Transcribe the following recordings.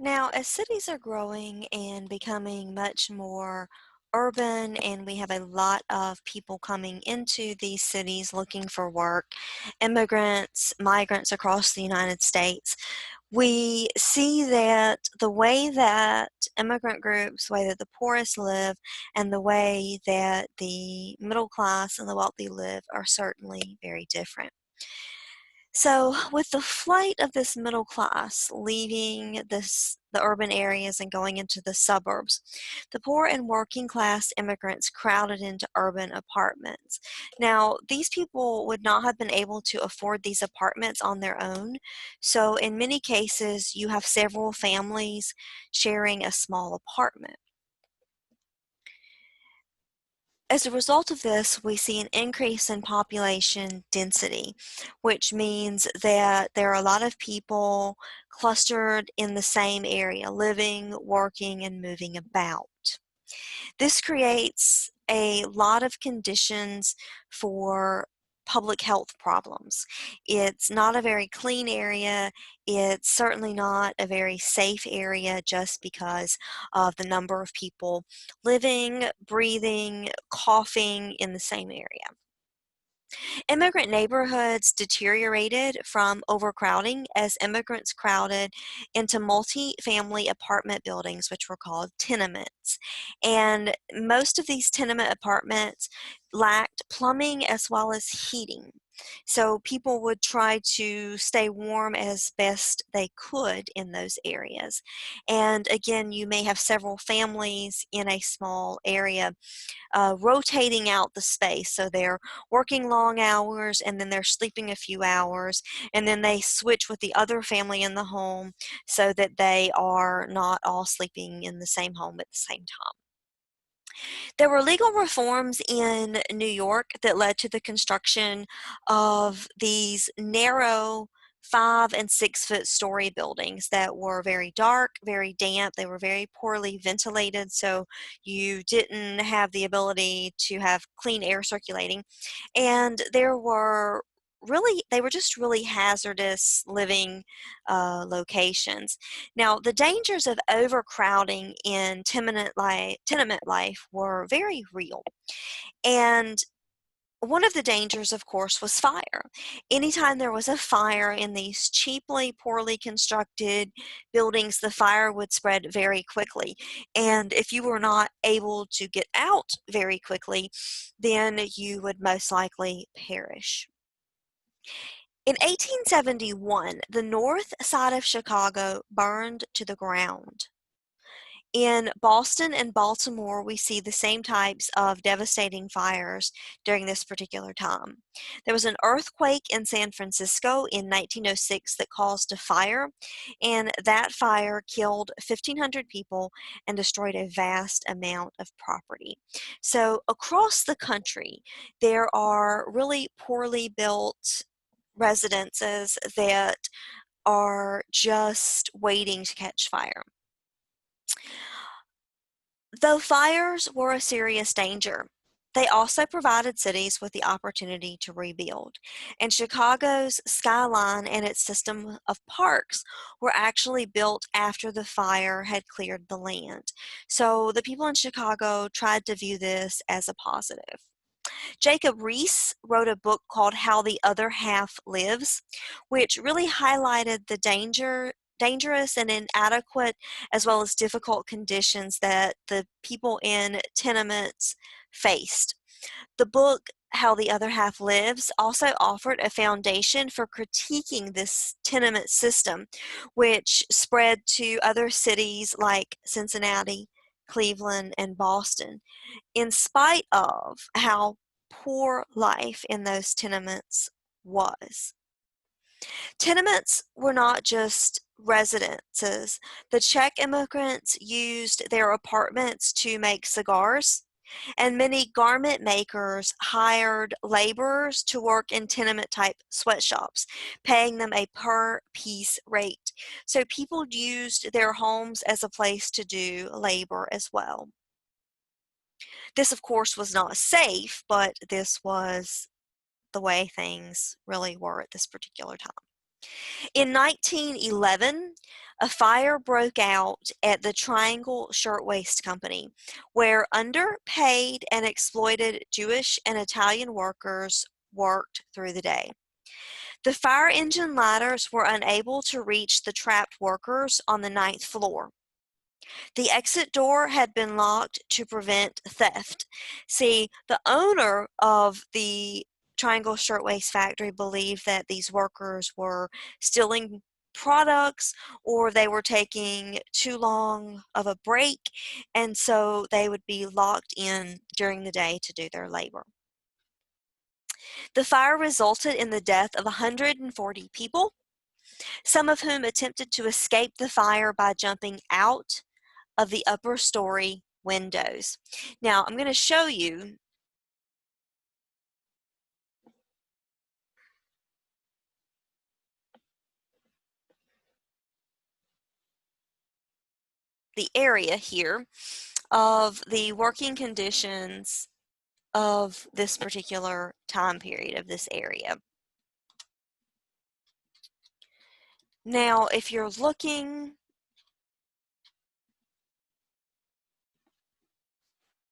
Now, as cities are growing and becoming much more urban, and we have a lot of people coming into these cities looking for work, immigrants, migrants across the United States, we see that the way that immigrant groups, the way that the poorest live, and the way that the middle class and the wealthy live are certainly very different. So, with the flight of this middle class leaving the urban areas and going into the suburbs, the poor and working class immigrants crowded into urban apartments. Now, these people would not have been able to afford these apartments on their own. So, in many cases, you have several families sharing a small apartment. As a result of this, we see an increase in population density, which means that there are a lot of people clustered in the same area, living, working, and moving about. This creates a lot of conditions for public health problems. It's not a very clean area. It's certainly not a very safe area just because of the number of people living, breathing, coughing in the same area. Immigrant neighborhoods deteriorated from overcrowding as immigrants crowded into multi-family apartment buildings, which were called tenements. And most of these tenement apartments lacked plumbing as well as heating. So people would try to stay warm as best they could in those areas. And again, you may have several families in a small area rotating out the space. So they're working long hours and then they're sleeping a few hours, and then they switch with the other family in the home so that they are not all sleeping in the same home at the same time. There were legal reforms in New York that led to the construction of these narrow 5 and 6 foot story buildings that were very dark, very damp. They were very poorly ventilated, so you didn't have the ability to have clean air circulating. And they were just really hazardous living locations. Now, the dangers of overcrowding in tenement life were very real. And one of the dangers, of course, was fire. Anytime there was a fire in these cheaply, poorly constructed buildings, the fire would spread very quickly. And if you were not able to get out very quickly, then you would most likely perish. In 1871, the north side of Chicago burned to the ground. In Boston and Baltimore, we see the same types of devastating fires during this particular time. There was an earthquake in San Francisco in 1906 that caused a fire, and that fire killed 1,500 people and destroyed a vast amount of property. So, across the country, there are really poorly built residences that are just waiting to catch fire. Though fires were a serious danger, they also provided cities with the opportunity to rebuild. And Chicago's skyline and its system of parks were actually built after the fire had cleared the land. So the people in Chicago tried to view this as a positive. Jacob Riis wrote a book called How the Other Half Lives, which really highlighted the dangerous and inadequate as well as difficult conditions that the people in tenements faced. The book How the Other Half Lives also offered a foundation for critiquing this tenement system, which spread to other cities like Cincinnati, Cleveland, and Boston, in spite of how poor life in those tenements was. Tenements were not just residences. The Czech immigrants used their apartments to make cigars, and many garment makers hired laborers to work in tenement-type sweatshops, paying them a per-piece rate. So people used their homes as a place to do labor as well. This, of course, was not safe, but this was the way things really were at this particular time. In 1911, a fire broke out at the Triangle Shirtwaist Company, where underpaid and exploited Jewish and Italian workers worked through the day. The fire engine ladders were unable to reach the trapped workers on the ninth floor. The exit door had been locked to prevent theft. See, the owner of the Triangle Shirtwaist Factory believed that these workers were stealing products or they were taking too long of a break, and so they would be locked in during the day to do their labor. The fire resulted in the death of 140 people, some of whom attempted to escape the fire by jumping out of the upper story windows. Now, I'm going to show you the area here of the working conditions of this particular time period of this area. Now, if you're looking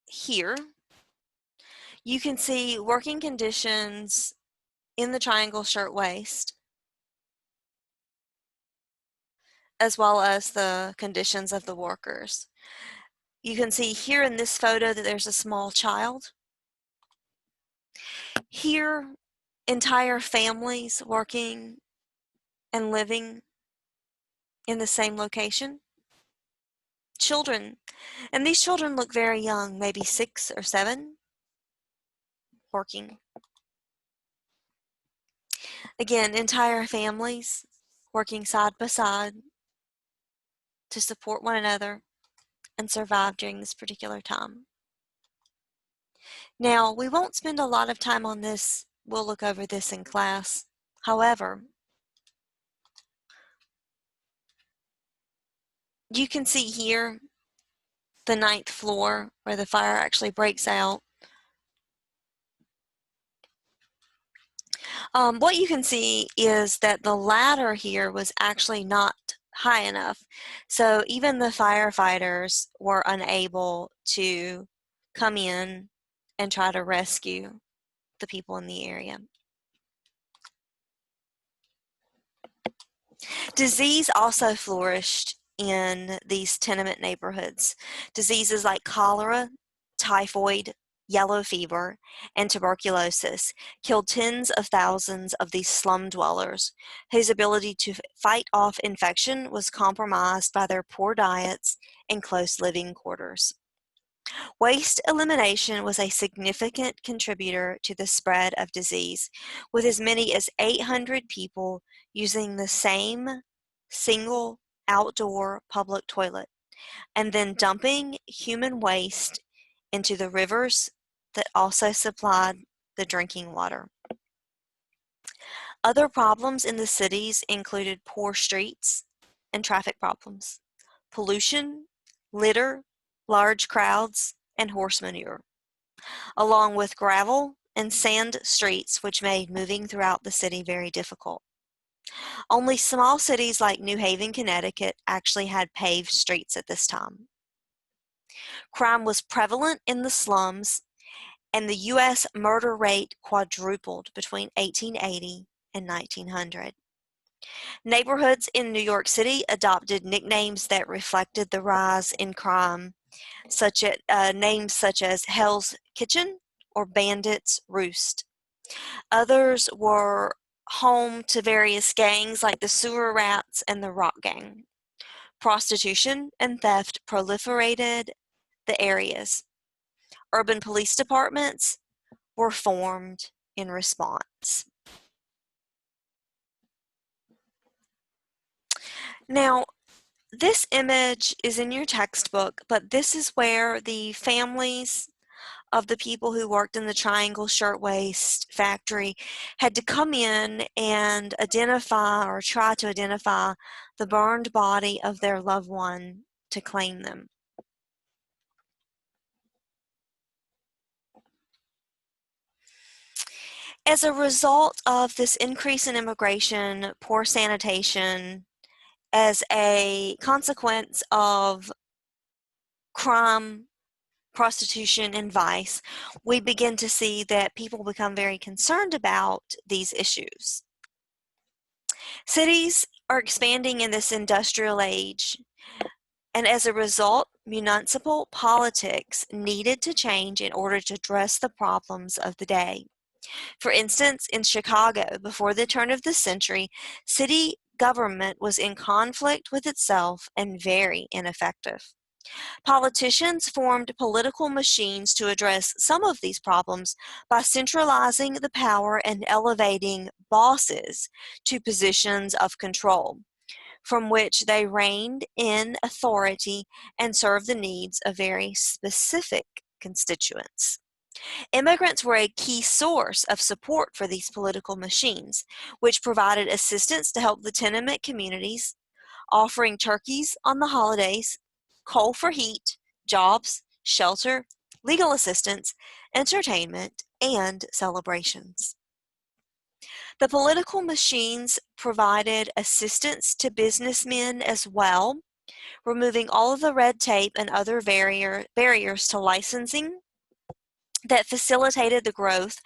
here, you can see working conditions in the Triangle Shirtwaist, as well as the conditions of the workers. You can see here in this photo that there's a small child. Here, entire families working and living in the same location. Children, and these children look very young, maybe 6 or 7, working. Again, entire families working side by side to support one another and survive during this particular time. Now, we won't spend a lot of time on this. We'll look over this in class. However, you can see here the 9th floor where the fire actually breaks out. What you can see is that the ladder here was actually not high enough. So even the firefighters were unable to come in and try to rescue the people in the area. Disease also flourished in these tenement neighborhoods. Diseases like cholera, typhoid, yellow fever, and tuberculosis killed tens of thousands of these slum dwellers, whose ability to fight off infection was compromised by their poor diets and close living quarters. Waste elimination was a significant contributor to the spread of disease, with as many as 800 people using the same single outdoor public toilet, and then dumping human waste into the rivers that also supplied the drinking water. Other problems in the cities included poor streets and traffic problems, pollution, litter, large crowds, and horse manure, along with gravel and sand streets, which made moving throughout the city very difficult. Only small cities like New Haven, Connecticut actually had paved streets at this time. Crime was prevalent in the slums, and the U.S. murder rate quadrupled between 1880 and 1900. Neighborhoods in New York City adopted nicknames that reflected the rise in crime, such as names such as Hell's Kitchen or Bandit's Roost. Others were home to various gangs like the Sewer Rats and the Rock Gang. Prostitution and theft proliferated the areas. Urban police departments were formed in response. Now, this image is in your textbook, but this is where the families of the people who worked in the Triangle Shirtwaist Factory had to come in and identify or try to identify the burned body of their loved one to claim them. As a result of this increase in immigration, poor sanitation, as a consequence of crime, prostitution, and vice, we begin to see that people become very concerned about these issues. Cities are expanding in this industrial age, and as a result, municipal politics needed to change in order to address the problems of the day. For instance, in Chicago, before the turn of the century, city government was in conflict with itself and very ineffective. Politicians formed political machines to address some of these problems by centralizing the power and elevating bosses to positions of control, from which they reigned in authority and served the needs of very specific constituents. Immigrants were a key source of support for these political machines, which provided assistance to help the tenement communities, offering turkeys on the holidays, coal for heat, jobs, shelter, legal assistance, entertainment, and celebrations. The political machines provided assistance to businessmen as well, removing all of the red tape and other barriers to licensing that facilitated the growth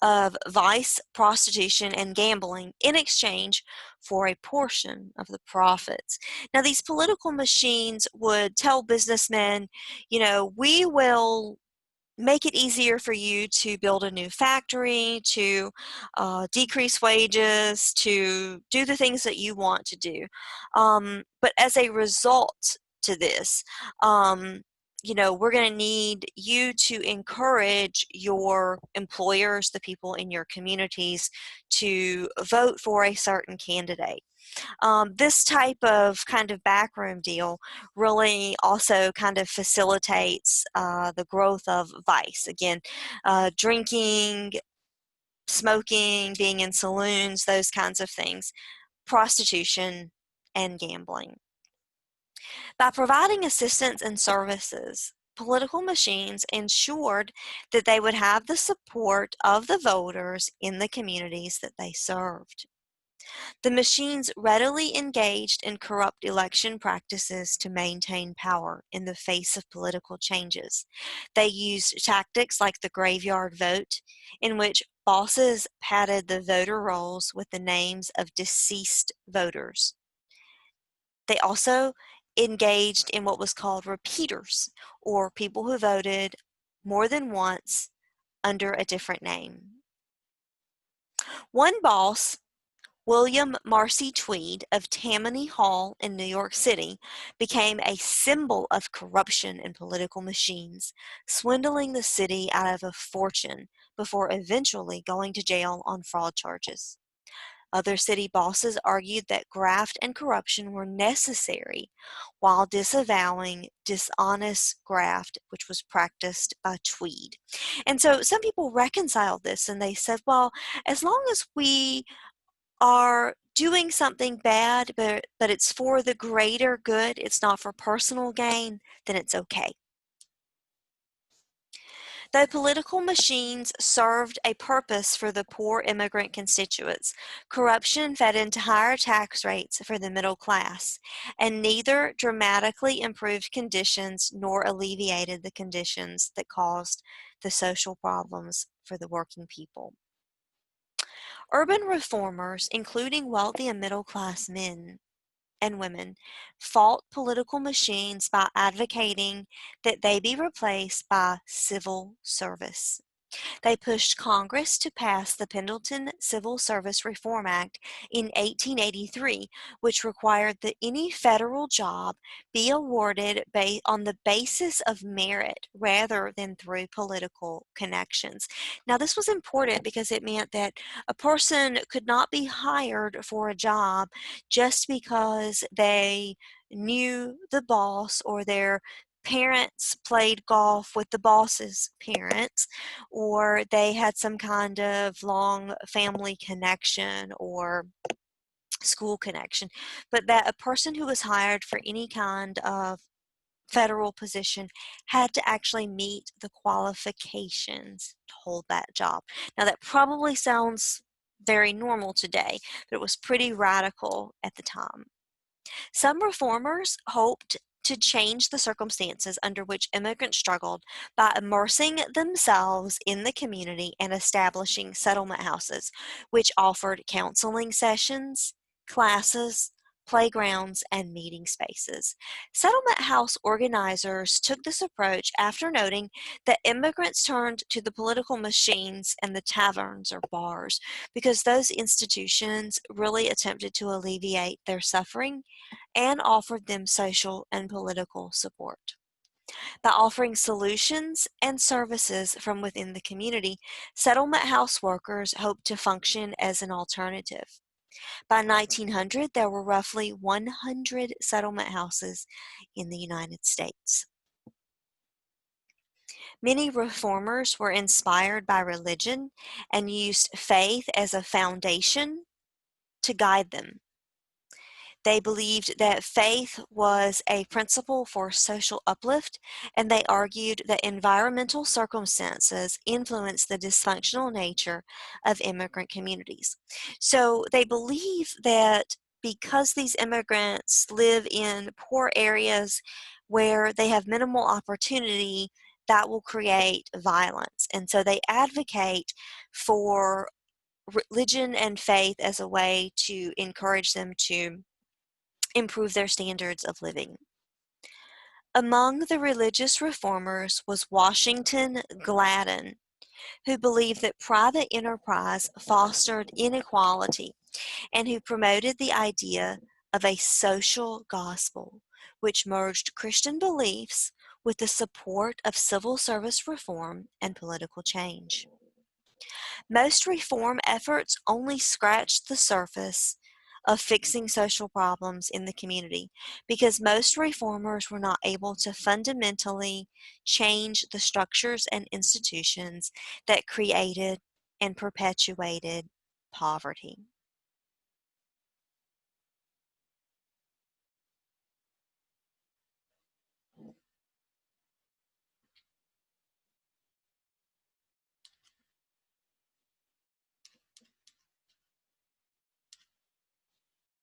of vice, prostitution, and gambling in exchange for a portion of the profits. Now, these political machines would tell businessmen, we will make it easier for you to build a new factory, to decrease wages, to do the things that you want to do. But as a result to this, we're going to need you to encourage your employers, the people in your communities, to vote for a certain candidate. This type of kind of backroom deal really also kind of facilitates the growth of vice. Again, drinking, smoking, being in saloons, those kinds of things, prostitution, and gambling. By providing assistance and services, political machines ensured that they would have the support of the voters in the communities that they served. The machines readily engaged in corrupt election practices to maintain power in the face of political changes. They used tactics like the graveyard vote, in which bosses padded the voter rolls with the names of deceased voters. They also engaged in what was called repeaters, or people who voted more than once under a different name. One boss, William Marcy Tweed of Tammany Hall in New York City, became a symbol of corruption in political machines, swindling the city out of a fortune before eventually going to jail on fraud charges. Other city bosses argued that graft and corruption were necessary while disavowing dishonest graft, which was practiced by Tweed. And so some people reconciled this and they said, well, as long as we are doing something bad, but it's for the greater good, it's not for personal gain, then it's okay. Though political machines served a purpose for the poor immigrant constituents, corruption fed into higher tax rates for the middle class, and neither dramatically improved conditions nor alleviated the conditions that caused the social problems for the working people. Urban reformers, including wealthy and middle-class men and women, fought political machines by advocating that they be replaced by civil service. They pushed Congress to pass the Pendleton Civil Service Reform Act in 1883, which required that any federal job be awarded on the basis of merit rather than through political connections. Now, this was important because it meant that a person could not be hired for a job just because they knew the boss or their parents played golf with the boss's parents, or they had some kind of long family connection or school connection, but that a person who was hired for any kind of federal position had to actually meet the qualifications to hold that job. Now, that probably sounds very normal today, but it was pretty radical at the time. Some reformers hoped to change the circumstances under which immigrants struggled by immersing themselves in the community and establishing settlement houses, which offered counseling sessions, classes, playgrounds, and meeting spaces. Settlement house organizers took this approach after noting that immigrants turned to the political machines and the taverns or bars because those institutions really attempted to alleviate their suffering and offered them social and political support. By offering solutions and services from within the community, settlement house workers hoped to function as an alternative. By 1900, there were roughly 100 settlement houses in the United States. Many reformers were inspired by religion and used faith as a foundation to guide them. They believed that faith was a principle for social uplift, and they argued that environmental circumstances influence the dysfunctional nature of immigrant communities. So they believe that because these immigrants live in poor areas where they have minimal opportunity, that will create violence. And so they advocate for religion and faith as a way to encourage them to improve their standards of living. Among the religious reformers was Washington Gladden, who believed that private enterprise fostered inequality and who promoted the idea of a social gospel, which merged Christian beliefs with the support of civil service reform and political change. Most reform efforts only scratched the surface of fixing social problems in the community because most reformers were not able to fundamentally change the structures and institutions that created and perpetuated poverty.